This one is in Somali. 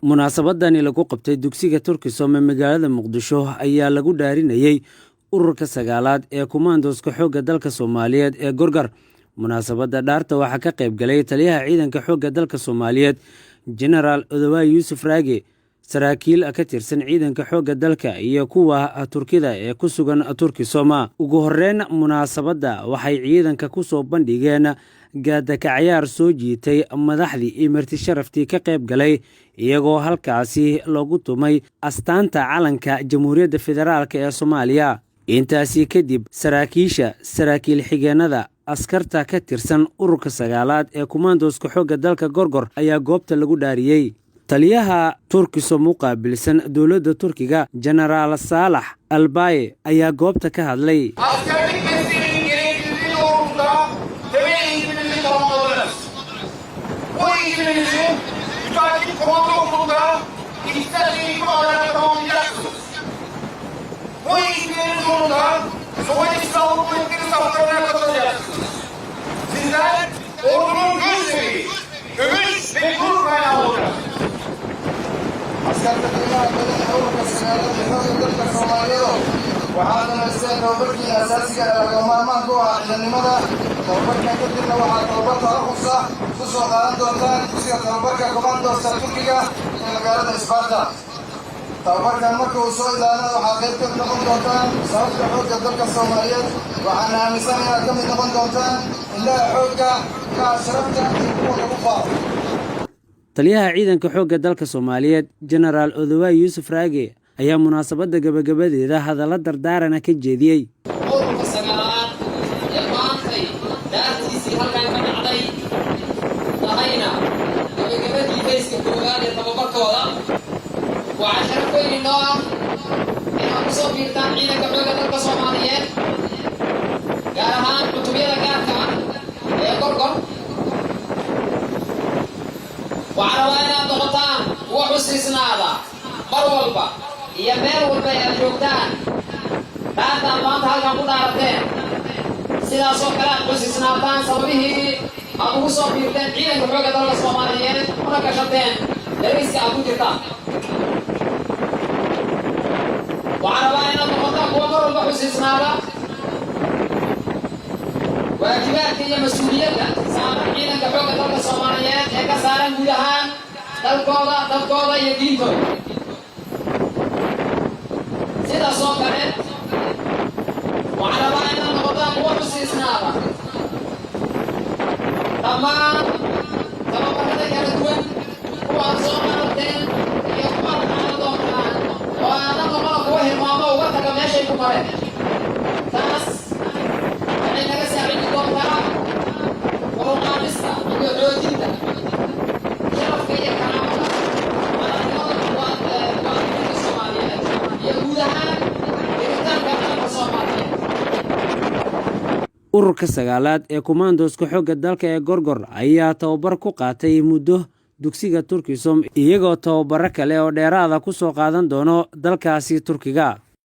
munaasabadani lagu qabtay dugsiga Turkisom ee magaalada Muqdisho ayaa lagu dhaarinayay ururka sagaalaad ee Kumandoska Xoogga dalka Soomaaliyeed ee Gorgor. Munaasabada dhaarta waxaa ka qayb galay taliyaha ciidanka xoogga dalka Soomaaliyeed General Odawaye Yuusuf Raage, saraakiil ka tirsan ciidanka xoogga dalka iyo kuwa Turkida ee ku sugan Turkisom. Ugu horeyn munaasabada waxay ciidanka ku soo bandhigeen gaada ka ciyaar soo jiitay madaxdii iyo marti sharaftii ka qayb galay, iyagoo halkaasi loogu tumay astaanta calanka Jamhuuriyadda Federaalka ee Soomaaliya. Intaasi kadib saraakiil xigeenada askarta ka tirsan ururka sagaalaad ee Kumandoska Xoogga dalka Gorgor ayaa goobta lagu dhaariyay. Taliyaha Turkisom u qaabilsan dowladda Turkiga General Salah Albaye ayaa goobta ka hadlay. waxaana naysteen tababarkii asaasiga ee laga maarmaanka u ah ciidamada. tababarkan kadibna waxaa tababarka ruqsa ku soo qaadan doontaan dugsiga tababarka Kumandoska Turkiga ee magaalada Isbaarta. tababarkan marka uu soo ilaanado waxaa qayb ka noqon doontaan sababta xoogga dalka Soomaaliyeed. waxaana aaminsan inaad ka mid noqon doontaan indhaha xoogga ka ashrafta iyo kuwa lagu faafo. taliyaha ciidanka xoogga dalka Soomaaliyeed General Odawaye Yuusuf Raage ayaa munaasabada gabagabadeeda hadalla dardaaran ka jeediyay. ururka sagaalaad ee maantay dhaartiisii halkan ka dhacday tahayna gabagabadii fayska koowaad ee tababarkooda. waxaa sharaf weyn inoo ah inaad ku soo biirtaan ciidanka xoogga dalka Soomaaliyeed, gaar ahaan cutubiyada gaarka ah ee Gorgor. waxaa rabaa inaad noqotaan kuwa xusiisnaada mar walba iyo meel walba aad joogtaan dhaartaan maanta halkan ku dhaarateen. sidaasoo kale aad xusiisnaataan sababihii aad ugu soo biirteen ciidanka xoogga dalka Soomaaliyeed una gashateen dariiska aad ku jirtaan. waxaa rabaa inaad noqotaan kuwa mar walba xusiisnaada waajibaadka iyo mas-uuliyadda saaran ciidanka xoogga dalka Soomaaliyeed ee ka saaran guud ahaan dalkooda, dadkooda iyo diintooda. sidaasoo kale waxaa rabaa inaad noqotaan kuwa xusiisnaada dhammaan tababarada kala duwan kuwaad soo qaadateen iyo kuwaad qaadan doontaan, oo aadan noqona kuwa hilmaamo uga taga meeshay ku mareen. taas waxay naga saacidi doontaa koruqaadista iyo xoojinta sharafka iyo karaamada madaxnimada Soomaaliyeed iyo guud ahaan jiritaanka dalka Soomaaliyeed. ururka sagaalaad ee Kumandoska Xoogga dalka ee Gorgor ayaa tababar ku qaatay muddo dugsiga Turkisom, iyagoo tababaro kale oo dheeraada ku soo qaadan doono dalkaasi Turkiga.